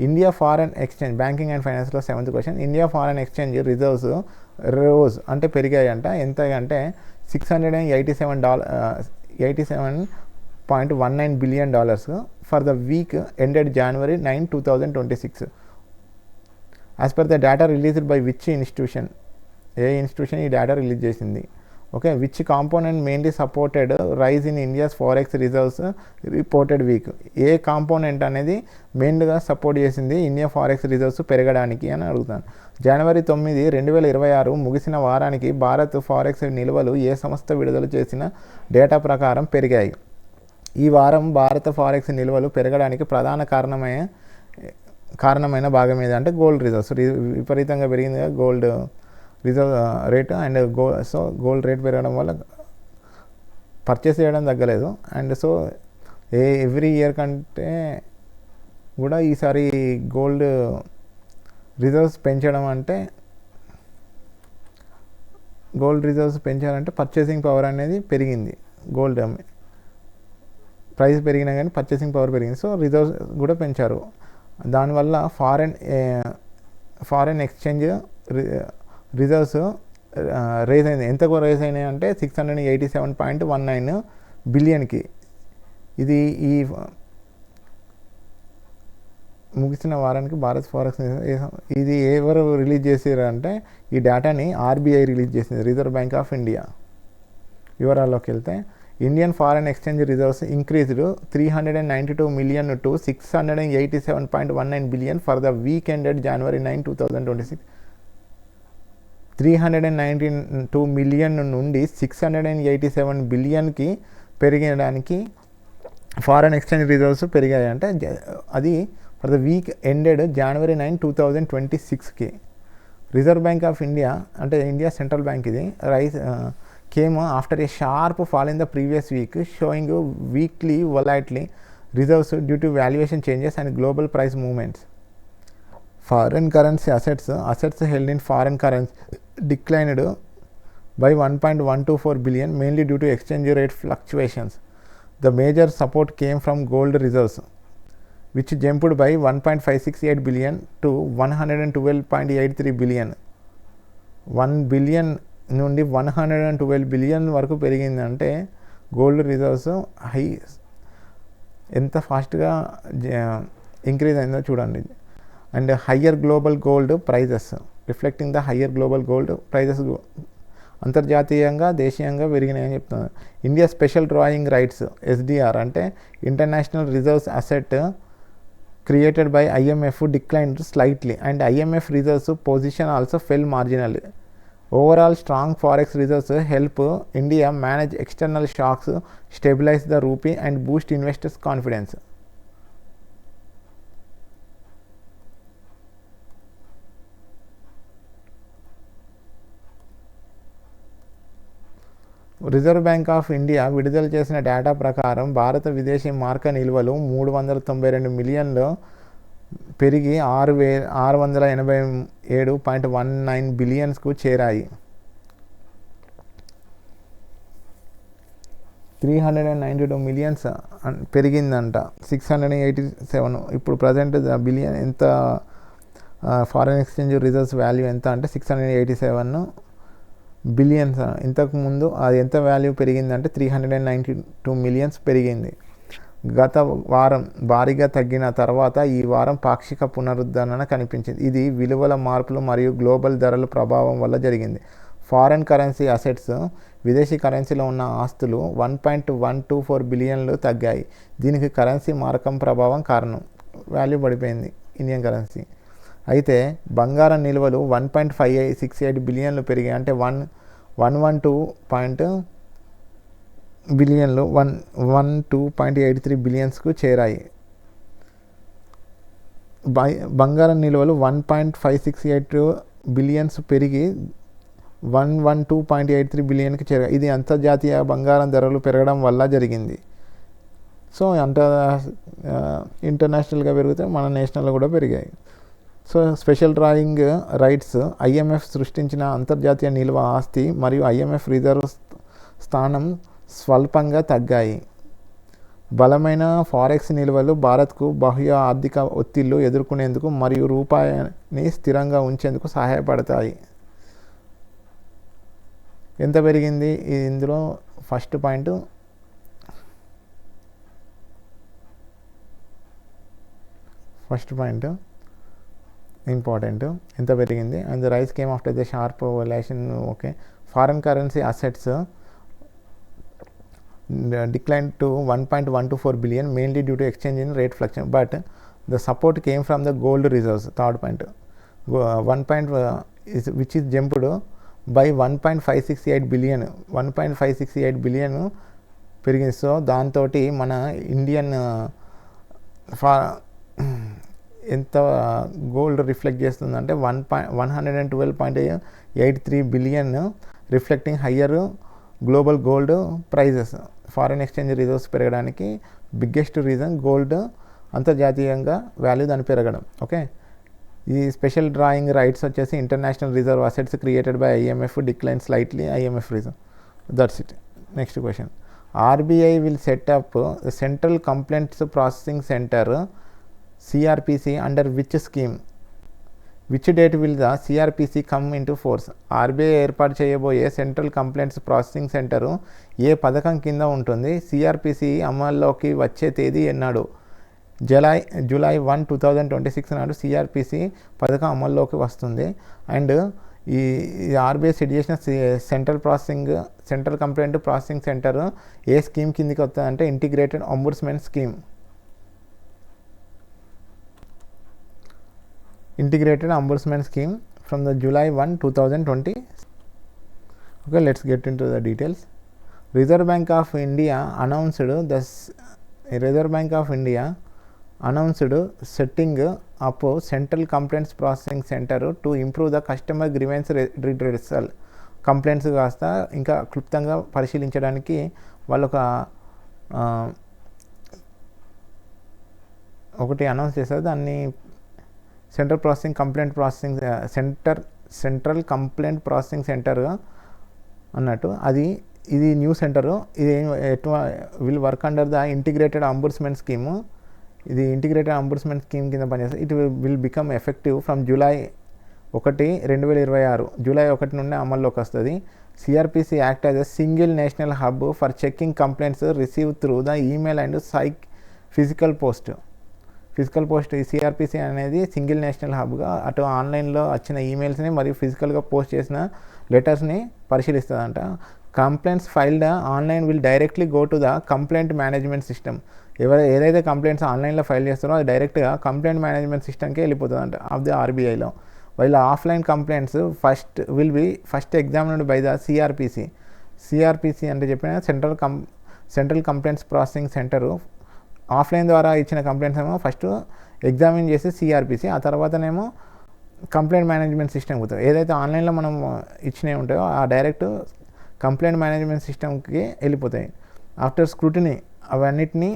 India foreign exchange banking and ఫైనాన్స్లో 7th question. India foreign exchange reserves రోజు అంటే పెరిగాయంట. ఎంత అంటే $687.19 billion for the week ended January 9, 2026. As per the data released by which institution? ఏ ఇన్స్టిట్యూషన్ ఈ డేటా రిలీజ్ చేసింది? Okay, which component mainly supported rise in India's forex reserves reported week? ఏ component అనేది మెయిన్గా సపోర్ట్ చేసింది India forex reserves పెరగడానికి అని అడుగుతాను. January 9, 2026 ముగిసిన వారానికి భారత్ ఫారెక్స్ నిల్వలు ఏ సంస్థ విడుదల చేసిన డేటా ప్రకారం పెరిగాయి? ఈ వారం భారత ఫారెక్స్ నిల్వలు పెరగడానికి ప్రధాన కారణమైన భాగం ఏది అంటే గోల్డ్ రిజర్వ్స్ విపరీతంగా పెరిగింది gold reserve rate and gold rate పెరగడం వల్ల పర్చేస్ చేయడం తగ్గలేదు. అండ్ సో ఎవ్రీ ఇయర్ కంటే కూడా ఈసారి గోల్డ్ రిజర్వ్స్ పెంచాలంటే పర్చేసింగ్ పవర్ అనేది పెరిగింది. గోల్డ్ ప్రైస్ పెరిగినా కానీ పర్చేసింగ్ పవర్ పెరిగింది. సో రిజర్వ్స్ కూడా పెంచారు. దానివల్ల ఫారెన్ ఎక్స్చేంజ్ రిజర్వ్స్ రేజ్ అయింది. ఎంతకు రేజ్ అయినాయి అంటే 687.19 బిలియన్కి. ఇది ఈ ముగిసిన వారానికి భారత్ ఫారెక్స్ ఇది ఎవరు రిలీజ్ చేసారు అంటే ఈ డేటాని ఆర్బీఐ రిలీజ్ చేసింది, రిజర్వ్ బ్యాంక్ ఆఫ్ ఇండియా. వివరాల్లోకి వెళ్తే Indian foreign exchange reserves increased 392 million to 687.19 billion for the week ended January 9, 2026. 392 million నుండి 687 బిలియన్కి పెరిగడానికి ఫారెన్ ఎక్స్చేంజ్ రిజర్వ్స్ పెరిగాయి. అంటే అది for the week ended January 9, 2026కి. రిజర్వ్ బ్యాంక్ ఆఫ్ ఇండియా అంటే ఇండియా సెంట్రల్ బ్యాంక్ ఇది came after a sharp fall in the previous week, showing weekly volatile reserves due to valuation changes and global price movements. Foreign currency assets held in foreign currency declined by 1.124 billion, mainly due to exchange rate fluctuations. The major support came from gold reserves, which jumped by 1.568 billion to 112.83 billion. 1 billion నుండి 112 billion వరకు పెరిగిందంటే gold reserves ఎంత ఫాస్ట్గా increase అయిందో చూడండి. And higher global gold prices reflecting the higher global gold prices అంతర్జాతీయంగా దేశీయంగా పెరిగినాయని చెప్తున్నారు. India special drawing rights SDR అంటే international reserves asset created by IMF declined slightly and IMF reserves position also fell marginally. Overall, strong forex reserves help India manage external shocks, stabilize the rupee and boost investors' confidence. Reserve bank of India విడుదల చేసిన data ప్రకారం భారత విదేశీ మార్క నిల్వలు 392 మిలియన్లు పెరిగి 687.19 బిలియన్స్కు చేరాయి. 392 millions పెరిగిందంట. 687 ఇప్పుడు ప్రజెంట్ బిలియన్ ఎంత ఫారెన్ ఎక్స్చేంజ్ రిజర్వ్స్ వాల్యూ ఎంత అంటే 687 బిలియన్స్. ఇంతకుముందు అది ఎంత వాల్యూ పెరిగిందంటే 392 మిలియన్స్ పెరిగింది. గత వారం భారీగా తగ్గిన తర్వాత ఈ వారం పాక్షిక పునరుద్ధరణ కనిపించింది. ఇది విలువల మార్పులు మరియు గ్లోబల్ ధరల ప్రభావం వల్ల జరిగింది. ఫారెన్ కరెన్సీ అసెట్స్ విదేశీ కరెన్సీలో ఉన్న ఆస్తులు 1.124 బిలియన్లు తగ్గాయి. దీనికి కరెన్సీ మారకం ప్రభావం కారణం. వాల్యూ పడిపోయింది ఇండియన్ కరెన్సీ. అయితే బంగారం నిల్వలు 1.568 బిలియన్లు పెరిగాయి. అంటే 112 బిలియన్లు 112.83 బిలియన్స్కు చేరాయి. బంగారం నిల్వలు 1.568 బిలియన్స్ పెరిగి 112.83 బిలియన్కి చేరాయి. ఇది అంతర్జాతీయ బంగారం ధరలు పెరగడం వల్ల జరిగింది. సో ఇంటర్నేషనల్గా పెరిగితే మన నేషనల్లో కూడా పెరిగాయి. So special drawing rights IMF సృష్టించిన అంతర్జాతీయ నిల్వ ఆస్తి మరియు IMF రిజర్వ్ స్థానం స్వల్పంగా తగ్గాయి. బలమైన ఫారెక్స్ నిల్వలు భారత్కు బాహ్య ఆర్థిక ఒత్తిళ్లు ఎదుర్కొనేందుకు మరియు రూపాయిని స్థిరంగా ఉంచేందుకు సహాయపడతాయి. ఎంత పెరిగింది ఇందులో ఫస్ట్ పాయింట్ ఇంపార్టెంట్. ఎంత పెరిగింది and the rice came after the sharp valuation. Okay, foreign currency assets declined to 1.124 billion mainly due to exchange in rate fluctuation, but the support came from the gold reserves. Third point, which is jumped by 1.568 billion. 1.568 billion పెరిగింది. So దాంతో మన Indian ఎంత gold reflect చేస్తుందంటే 112.83 billion reflecting higher global gold prices. Foreign exchange reserves పెరగడానికి biggest reason gold అంతర్జాతీయంగా value దాని పెరగడం. Okay, ఈ స్పెషల్ డ్రాయింగ్ రైట్స్ వచ్చేసి international reserve assets created by IMF decline slightly. IMF reason, that's it. Next question. RBI will set up Central Complaints Processing Center CRPC under which scheme? Which date will the CRPC come into force? RBI ఏర్పాటు చేయబోయే central complaints processing centre ఏ పథకం కింద ఉంటుంది? CRPC అమల్లోకి వచ్చే తేదీ ఎన్నాడు? July 1, 2026 నాడు CRPC పథకం అమల్లోకి వస్తుంది. అండ్ ఈ RBI సెట్ చేసిన సెంట్రల్ కంప్లైంట్ ప్రాసెసింగ్ సెంటర్ ఏ స్కీమ్ కిందకి వస్తుంది అంటే integrated ombudsman scheme. Integrated Ombudsman Scheme from the July 1, 2020. Okay, let's get into the details. Reserve Bank of India announced setting up Central Complaints Processing Center to improve the customer grievance redressal. Complaints కాస్త ఇంకా క్లుప్తంగా పరిశీలించడానికి వాళ్ళు ఒకటి announce చేస్తారు. దాన్ని central complaint processing centre అన్నట్టు. ఇది న్యూ సెంటరు. ఇది will work under the integrated ombudsman scheme. ఇది ఇంటిగ్రేటెడ్ అంబుడ్స్మెన్ స్కీమ్ కింద పనిచేస్తుంది. It will become effective from July 1, 2026. July 1 నుండి అమల్లోకి వస్తుంది. CRPC act as a single national hub for checking complaints receive through the email and physical post. ఈ CRPC అనేది single national హబ్గా అటు ఆన్లైన్లో వచ్చిన ఈమెయిల్స్ని మరియు ఫిజికల్గా పోస్ట్ చేసిన లెటర్స్ని పరిశీలిస్తుందంట. Complaints filed online will directly go to the complaint management system. ఏదైతే కంప్లైంట్స్ ఆన్లైన్లో ఫైల్ చేస్తారో అది డైరెక్ట్గా కంప్లైంట్ మేనేజ్మెంట్ సిస్టమ్కే వెళ్ళిపోతుందంట ఆఫ్ ది RBIలో. While offline complaints first examined by the CRPC అంటే చెప్పిన central complaints processing centre. Offline ద్వారా ఇచ్చిన కంప్లైంట్స్ ఏమో ఫస్ట్ ఎగ్జామిన్ చేసి CRPC, ఆ తర్వాతనేమో కంప్లైంట్ మేనేజ్మెంట్ సిస్టమ్ పోతుంది. ఏదైతే ఆన్లైన్లో మనం ఇచ్చినవి ఉంటాయో ఆ డైరెక్ట్ కంప్లైంట్ మేనేజ్మెంట్ సిస్టమ్కి వెళ్ళిపోతాయి. ఆఫ్టర్ స్క్రూటినీ, అవన్నిటినీ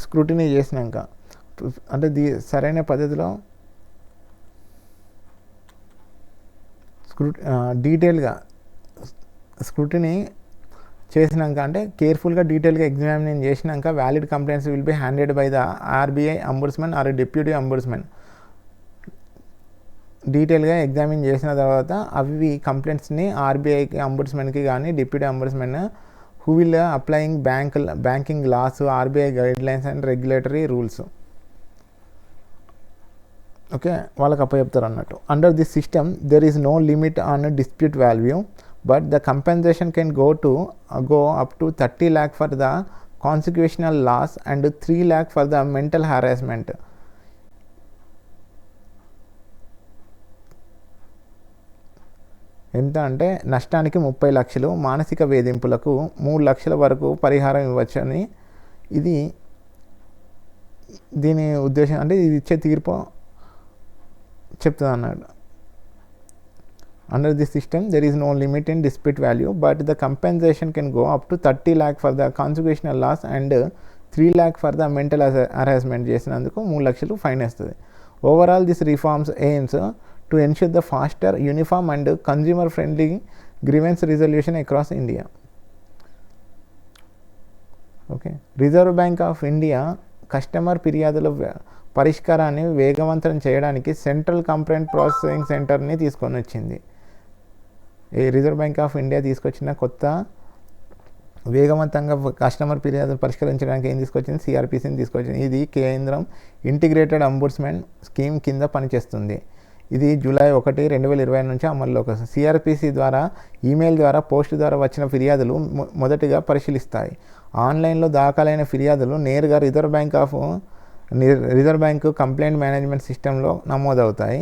స్క్రూటినీ చేసినాక అంటే సరైన పద్ధతిలో డీటెయిల్గా స్క్రూటినీ చేసినాక అంటే కేర్ఫుల్గా డీటెయిల్గా ఎగ్జామిన్ చేసినాక valid complaints will be handed by the RBI ombudsmen or deputy ombudsmen. డీటెయిల్గా ఎగ్జామిన్ చేసిన తర్వాత అవి కంప్లైంట్స్ని RBIకి అంబుడ్స్మెన్కి కానీ deputy ombudsmen who will applying banking laws, RBI guidelines and regulatory rules. Okay, వాళ్ళకి అప్పచెప్తారు అన్నట్టు. Under this system there is no limit on dispute value, but the compensation can go up to 30 lakh for the consequential loss and 3 lakh for the mental harassment. ఎంత అంటే నష్టానికి 30 లక్షలు, మానసిక వేధింపులకు 3 లక్షల వరకు పరిహారం ఇవ్వచ్చని దీని ఉద్దేశం. అంటే ఇది ఇచ్చే తీర్పు చెప్తుంది అన్నాడు. Under this system, there is no limit in dispute value, but the compensation can go up to 30 lakh for the consequential loss and 3 lakh for the mental harassment చేసినందుకు 3 లక్షలు ఫైన్ వేస్తుంది. Overall, this reforms aims to ensure the faster, uniform and consumer-friendly grievance resolution across India. Okay. Reserve Bank of India customer ఫిర్యాదుల పరిష్కారాన్ని వేగవంతం చేయడానికి central complaint processing సెంటర్ని తీసుకొని వచ్చింది. ఈ రిజర్వ్ బ్యాంక్ ఆఫ్ ఇండియా తీసుకొచ్చిన కొత్త వేగవంతంగా కస్టమర్ ఫిర్యాదులు పరిష్కరించడానికి ఏం తీసుకొచ్చింది? CRPCని తీసుకొచ్చింది. ఇది కేంద్రం ఇంటిగ్రేటెడ్ అంబుడ్స్మెన్ స్కీమ్ కింద పనిచేస్తుంది. ఇది జూలై 1, 2020 నుంచి అమల్లోకి వస్తుంది. CRPC ద్వారా ఈమెయిల్ ద్వారా, పోస్ట్ ద్వారా వచ్చిన ఫిర్యాదులు మొదటిగా పరిశీలిస్తాయి. ఆన్లైన్లో దాఖలైన ఫిర్యాదులు నేరుగా రిజర్వ్ బ్యాంకు కంప్లైంట్ మేనేజ్మెంట్ సిస్టంలో నమోదవుతాయి.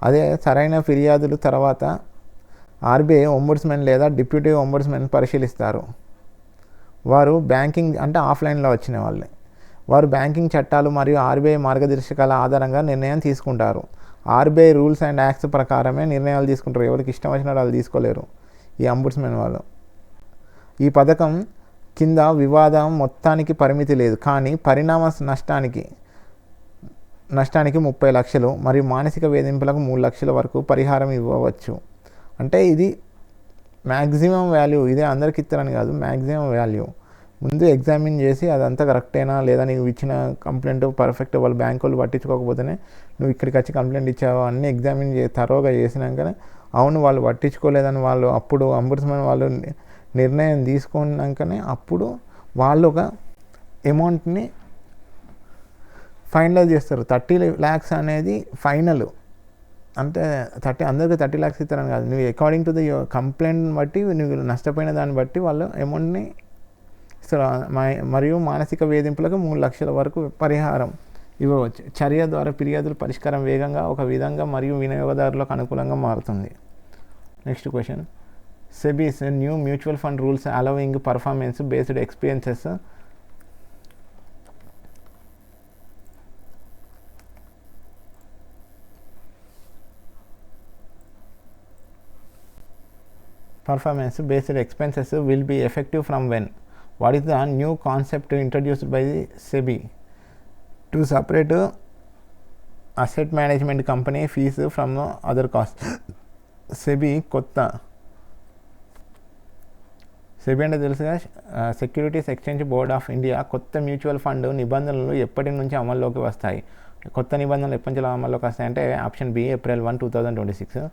అదే సరైన ఫిర్యాదులు తర్వాత RBI ఒంబుడ్స్మెన్ లేదా డిప్యూటీ ఒంబుడ్స్మెన్ పరిశీలిస్తారు. వారు బ్యాంకింగ్ అంటే ఆఫ్లైన్లో వచ్చిన వాళ్ళే. వారు బ్యాంకింగ్ చట్టాలు మరియు ఆర్బీఐ మార్గదర్శకాల ఆధారంగా నిర్ణయం తీసుకుంటారు. ఆర్బీఐ రూల్స్ అండ్ యాక్ట్స్ ప్రకారమే నిర్ణయాలు తీసుకుంటారు. ఎవరికి ఇష్టం వచ్చిన వాళ్ళు తీసుకోలేరు ఈ అంబుడ్స్మెన్ వాళ్ళు. ఈ పథకం కింద వివాదం మొత్తానికి పరిమితి లేదు, కానీ పరిణామ నష్టానికి 30 లక్షలు మరియు మానసిక వేధింపులకు 3 లక్షల వరకు పరిహారం ఇవ్వవచ్చు. అంటే ఇది మ్యాక్సిమం వాల్యూ. ఇదే అందరికి ఇస్తారని కాదు, మ్యాక్సిమం వాల్యూ. ముందు ఎగ్జామిన్ చేసి అదంతా కరెక్టేనా లేదా, నీకు ఇచ్చిన కంప్లైంట్ పర్ఫెక్ట్, వాళ్ళు బ్యాంకు వాళ్ళు పట్టించుకోకపోతేనే నువ్వు ఇక్కడికి వచ్చి కంప్లైంట్ ఇచ్చావు అన్నీ ఎగ్జామిన్ తరోగా చేసినాకనే అవును వాళ్ళు పట్టించుకోలేదని వాళ్ళు అప్పుడు అంబుడ్స్మెన్ వాళ్ళు నిర్ణయం తీసుకున్నాకనే అప్పుడు వాళ్ళు ఒక అమౌంట్ని ఫైనలైజ్ చేస్తారు. 30 lakhs అనేది ఫైనల్. అంటే అందరికీ 30 lakhs ఇస్తారని కాదు, నువ్వు అకార్డింగ్ టు ద కంప్లైంట్ బట్టి నువ్వు నష్టపోయిన దాన్ని బట్టి వాళ్ళు అమౌంట్ని ఇస్తారు. మరియు మానసిక వేధింపులకు 3 లక్షల వరకు పరిహారం ఇవ్వవచ్చు. చర్య ద్వారా ఫిర్యాదుల పరిష్కారం వేగంగా, ఒక విధంగా మరియు వినియోగదారులకు అనుకూలంగా మారుతుంది. Next question. SEBI's new mutual fund rules allowing performance based experiences will be effective from when? What is the new concept introduced by the SEBI to separate asset management company fees from other costs? SEBI అంటే తెలుసుగా, securities exchange board of India కొత్త mutual fund నిబంధనలు ఎప్పటి నుంచి అమల్లోకి వస్తాయి? కొత్త నిబంధనలు ఎప్పటి నుంచి అమల్లోకి వస్తాయంటే option B April 1, 2026.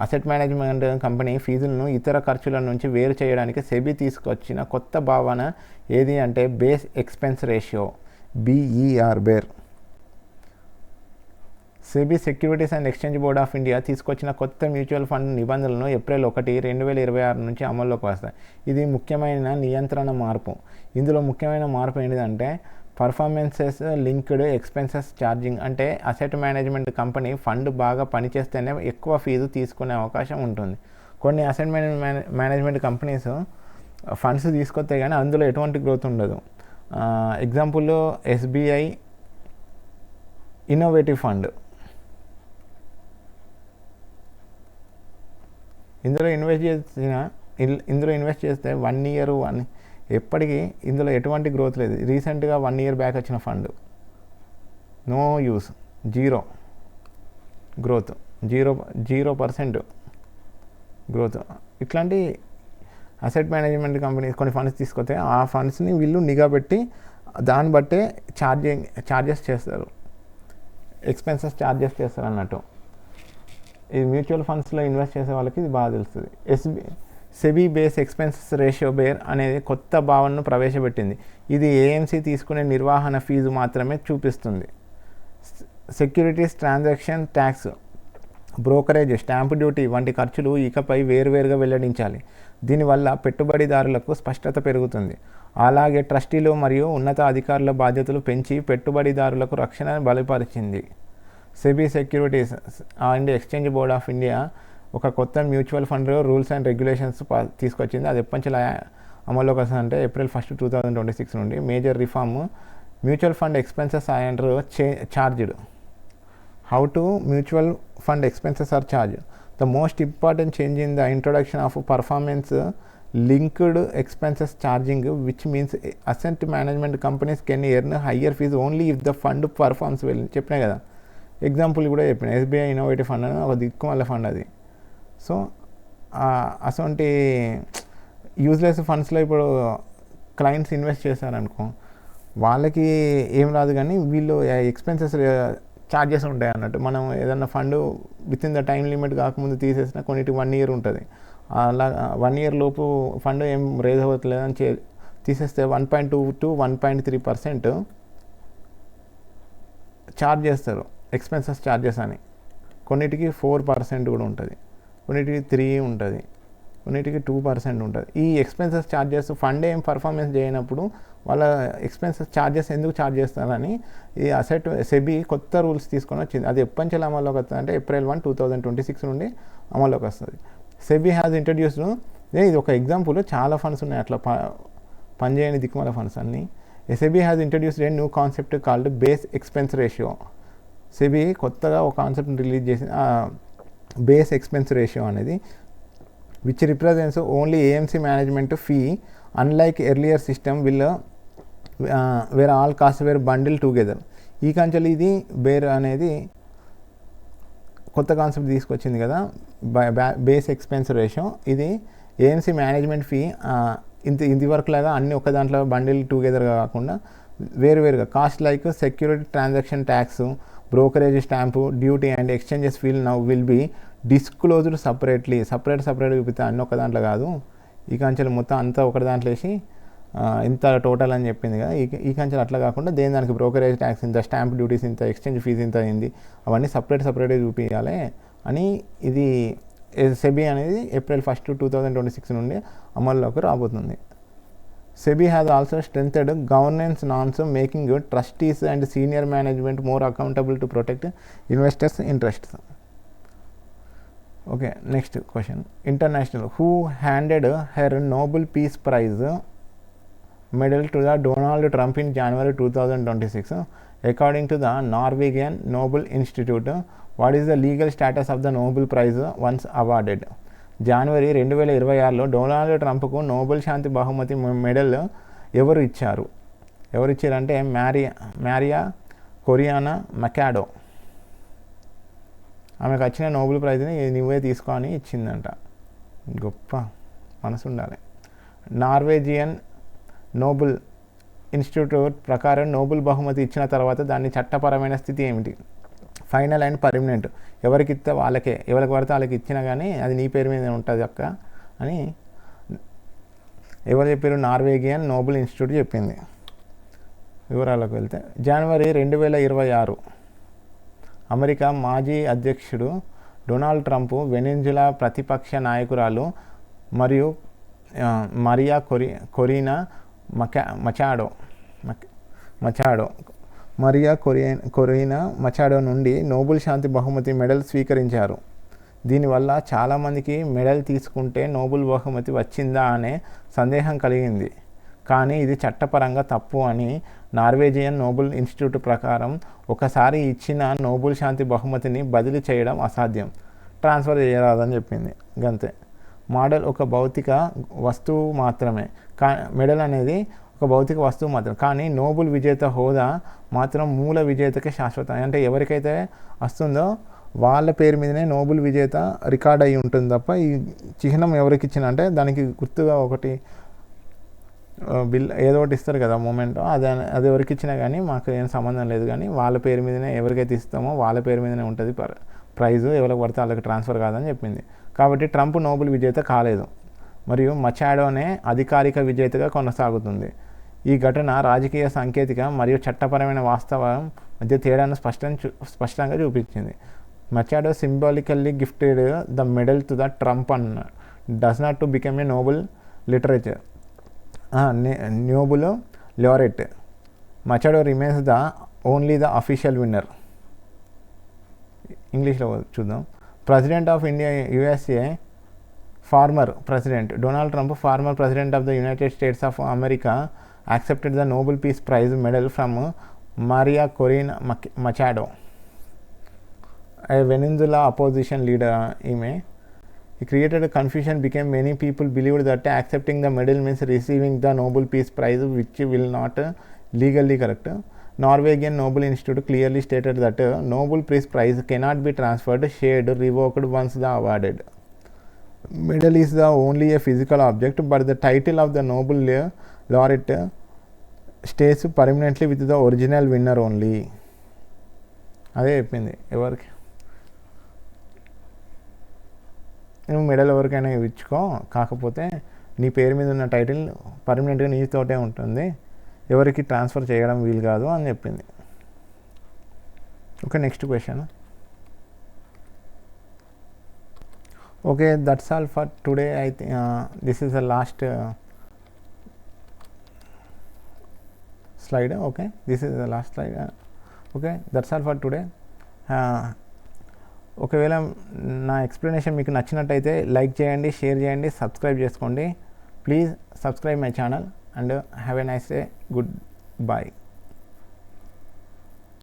Asset management company ఫీజులను ఇతర ఖర్చుల నుంచి వేరు చేయడానికి సెబీ తీసుకొచ్చిన కొత్త భావన ఏది అంటే base expense ratio, BER. SEBI securities and exchange board of India తీసుకొచ్చిన కొత్త మ్యూచువల్ ఫండ్ నిబంధనలను April 1, 2026 నుంచి అమల్లోకి వస్తాయి. ఇది ముఖ్యమైన నియంత్రణ మార్పు. ఇందులో ముఖ్యమైన మార్పు ఏంటిదంటే పర్ఫార్మెన్సెస్ లింక్డ్ ఎక్స్పెన్సెస్ ఛార్జింగ్. అంటే అసెట్ మేనేజ్మెంట్ కంపెనీ ఫండ్ బాగా పనిచేస్తేనే ఎక్కువ ఫీజు తీసుకునే అవకాశం ఉంటుంది. కొన్ని అసెట్ మేనేజ్మెంట్ కంపెనీస్ ఫండ్స్ తీసుకొస్తాయి కానీ అందులో ఎటువంటి గ్రోత్ ఉండదు. Example SBI innovative fund. ఇందులో ఇన్వెస్ట్ చేస్తే 1 year ఎప్పటికీ ఇందులో ఎటువంటి గ్రోత్ లేదు. రీసెంట్గా 1 year బ్యాక్ వచ్చిన fund no use, 0 growth, 0% growth. ఇట్లాంటి అసెట్ మేనేజ్మెంట్ కంపెనీస్ కొన్ని ఫండ్స్ తీసుకొస్తే ఆ ఫండ్స్ని వీళ్ళు నిఘా పెట్టి దాన్ని బట్టే ఛార్జెస్ చేస్తారు, ఎక్స్పెన్సెస్ ఛార్జెస్ చేస్తారు అన్నట్టు. ఈ మ్యూచువల్ ఫండ్స్లో ఇన్వెస్ట్ చేసే వాళ్ళకి ఇది బాగా తెలుస్తుంది. SEBI base expenses ratio BER అనేది కొత్త భావనను ప్రవేశపెట్టింది. ఇది AMC తీసుకునే నిర్వహణ ఫీజు మాత్రమే చూపిస్తుంది. Securities transaction tax, brokerage, stamp duty వంటి ఖర్చులు ఇకపై వేరువేరుగా వెల్లడించాలి. దీనివల్ల పెట్టుబడిదారులకు స్పష్టత పెరుగుతుంది. అలాగే ట్రస్టీలు మరియు ఉన్నత అధికారుల బాధ్యతలు పెంచి పెట్టుబడిదారులకు రక్షణ బలపరిచింది. SEBI securities and exchange board of India ఒక కొత్త mutual fund rules and regulations తీసుకొచ్చింది. అది ఎప్పటి నుంచి అమల్లోకి వస్తుందంటే April 1, 2026 నుండి. Major reform mutual fund expenses and charged. How to mutual fund expenses are charge? The most important change in the introduction of performance linked expenses charging, which means asset management companies can earn higher fee only if the fund performs well. చెప్పినా కదా, example కూడా చెప్పిన SBI innovative fund అని ఒక దిక్కుమల్ల fund అది. So అటువంటి useless ఫండ్స్లో ఇప్పుడు క్లయింట్స్ ఇన్వెస్ట్ చేశారనుకో, వాళ్ళకి ఏం రాదు కానీ వీళ్ళు ఎక్స్పెన్సెస్ ఛార్జెస్ ఉంటాయి అన్నట్టు. మనం ఏదన్నా fund with in the time limit కాకముందు తీసేసినా కొన్నిటికి 1 year ఉంటుంది. అలా 1 year లోపు ఫండ్ ఏం రేజ్ అవ్వట్లేదని తీసేస్తే 1.2 to 1.3% ఛార్జ్ చేస్తారు ఎక్స్పెన్సెస్ ఛార్జెస్ అని. కొన్నిటికి 4% కూడా ఉంటుంది, కొన్నిటికి 3 ఉంటుంది, కొన్నిటికి 2% ఉంటుంది. ఈ ఎక్స్పెన్సెస్ ఛార్జెస్ ఫండ్ ఏం పర్ఫార్మెన్స్ చేయనప్పుడు వాళ్ళ ఎక్స్పెన్సెస్ ఛార్జెస్ ఎందుకు ఛార్జ్ చేస్తారని ఈ సెబీ కొత్త రూల్స్ తీసుకొని వచ్చింది. అది ఎప్పటి నుంచి అమల్లోకి వస్తుంది అంటే April 1, 2026 నుండి అమల్లోకి వస్తుంది. సెబీ హ్యాస్ ఇంట్రడ్యూస్డ్, ఇది ఒక ఎగ్జాంపుల్, చాలా ఫండ్స్ ఉన్నాయి అట్లా పనిచేయని దిక్కుమాల ఫండ్స్ అన్నీ. SEBI has introduced a new concept called base expense ratio. SEBI కొత్తగా ఒక కాన్సెప్ట్ని రిలీజ్ చేసింది, బేస్ ఎక్స్పెన్స్ రేషియో అనేది, which represents only AMC management fee unlike earlier system will where all cost were bundle together. ఈ కంచెలు ఇది BER అనేది కొత్త కాన్సెప్ట్ తీసుకొచ్చింది కదా, బేస్ ఎక్స్పెన్స్ రేషియో. ఇది AMC మేనేజ్మెంట్ ఫీ ఇది వరకు లాగా అన్ని ఒక దాంట్లో బండిల్ టుగెదర్గా కాకుండా వేరువేరుగా cost like security transaction tax, brokerage stamp, duty and exchanges fees now will be disclosed separate చూపిస్తే అన్ని ఒక దాంట్లో కాదు. ఈ కంచెలు మొత్తం అంతా ఒకటి దాంట్లో వేసి ఇంత టోటల్ అని చెప్పింది కదా. ఈ కంచెలు అట్లా కాకుండా దానికి బ్రోకరేజ్ ట్యాక్స్ ఇంత, స్టాంప్ డ్యూటీస్ ఇంత, ఎక్స్చేంజ్ ఫీజు ఇంత అయింది, అవన్నీ సపరేట్గా చూపించాలి అని ఇది SEBI అనేది April 1, 2026 నుండి అమల్లోకి రాబోతుంది. SEBI has also strengthened governance norms making trustees and senior management more accountable to protect investors interests. Okay, next question. International who handed her Nobel peace prize medal to the Donald Trump in January 2026. According to the Norwegian Nobel Institute, what is the legal status of the Nobel Prize once awarded? January 2026లో Donald ట్రంప్కు Nobel శాంతి బహుమతి medal ఎవరు ఇచ్చారంటే Maria కొరియానా మకాడో. ఆమెకు వచ్చిన Nobel ప్రైజ్ని నువ్వే తీసుకో అని ఇచ్చిందంట. గొప్ప మనసు ఉండాలి. నార్వేజియన్ నోబెల్ ఇన్స్టిట్యూట్ ప్రకారం నోబెల్ బహుమతి ఇచ్చిన తర్వాత దాని చట్టపరమైన స్థితి ఏమిటి? Final and permanent. ఎవరికి ఇస్తే వాళ్ళకే, ఎవరికి పడితే వాళ్ళకి ఇచ్చినా కానీ అది నీ పేరు మీద ఉంటుంది అక్క అని ఎవరు చెప్పారు? నార్వేజియన్ నోబెల్ ఇన్స్టిట్యూట్ చెప్పింది. వివరాలకు వెళ్తే జనవరి 2026 అమెరికా మాజీ అధ్యక్షుడు డొనాల్డ్ ట్రంప్ వెనెజులా ప్రతిపక్ష నాయకురాలు మరియు మరియా కొరీనా మచాడో నుండి నోబెల్ శాంతి బహుమతి మెడల్ స్వీకరించారు. దీనివల్ల చాలామందికి మెడల్ తీసుకుంటే నోబెల్ బహుమతి వచ్చిందా అనే సందేహం కలిగింది. కానీ ఇది చట్టపరంగా తప్పు అని నార్వేజియన్ నోబెల్ ఇన్స్టిట్యూట్ ప్రకారం ఒకసారి ఇచ్చిన నోబెల్ శాంతి బహుమతిని బదిలీ చేయడం అసాధ్యం, ట్రాన్స్ఫర్ చేయరాదని చెప్పింది. గంతే. మోడల్ ఒక భౌతిక వస్తువు మాత్రమే, మెడల్ అనేది ఒక భౌతిక వస్తువు మాత్రం. కానీ నోబెల్ విజేత హోదా మాత్రం మూల విజేతకే శాశ్వతం. అంటే ఎవరికైతే వస్తుందో వాళ్ళ పేరు మీదనే నోబెల్ విజేత రికార్డ్ అయ్యి ఉంటుంది తప్ప ఈ చిహ్నం ఎవరికి ఇచ్చిన అంటే దానికి గుర్తుగా ఒకటి బిల్ ఏదో ఒకటి ఇస్తారు కదా మూమెంట్, అది ఎవరికి ఇచ్చినా కానీ మాకు ఏం సంబంధం లేదు. కానీ వాళ్ళ పేరు మీదనే ఎవరికైతే ఇస్తామో వాళ్ళ పేరు మీదనే ఉంటుంది ప్రైజు, ఎవరికి పడితే వాళ్ళకి ట్రాన్స్ఫర్ కాదని చెప్పింది. కాబట్టి ట్రంప్ నోబెల్ విజేత కాలేదు మరియు మచాడోనే అధికారిక విజేతగా కొనసాగుతుంది. ఈ ఘటన రాజకీయ, సాంకేతిక మరియు చట్టపరమైన వాస్తవం మధ్య తేడాను స్పష్టంగా చూపించింది. Machado symbolically gifted the medal to the Trump and does not to become a Nobel literature Nobel laureate. Machado remains the only the official winner. ఇంగ్లీష్లో చూద్దాం. President of India USA, former president Donald Trump, former president of the United states of America accepted the Nobel Peace Prize medal from Maria Corina Machado, a Venezuela opposition leader. He created a confusion because many people believed that accepting the medal means receiving the Nobel Peace Prize, which will not legally correct. Norwegian Nobel Institute clearly stated that Nobel Peace Prize cannot be transferred, shared, revoked once the awarded. Medal is the only a physical object, but the title of the Nobel laureate stays permanently with the original winner only. అదే చెప్పింది. ఎవరికి నువ్వు medal ఎవరికైనా ఇచ్చుకో, కాకపోతే నీ పేరు మీద ఉన్న టైటిల్ పర్మనెంట్గా నీతోటే ఉంటుంది, ఎవరికి ట్రాన్స్ఫర్ చేయడం వీలు కాదు అని చెప్పింది. Okay, next question. Okay, that's all for today. I think this is the last slide. Okay, this is the last slide. Okay, that's all for today. ఒకవేళ నా ఎక్స్ప్లెనేషన్ మీకు నచ్చినట్టయితే లైక్ చేయండి, షేర్ చేయండి, సబ్స్క్రైబ్ చేసుకోండి. Please subscribe my channel. and have a nice day. Goodbye.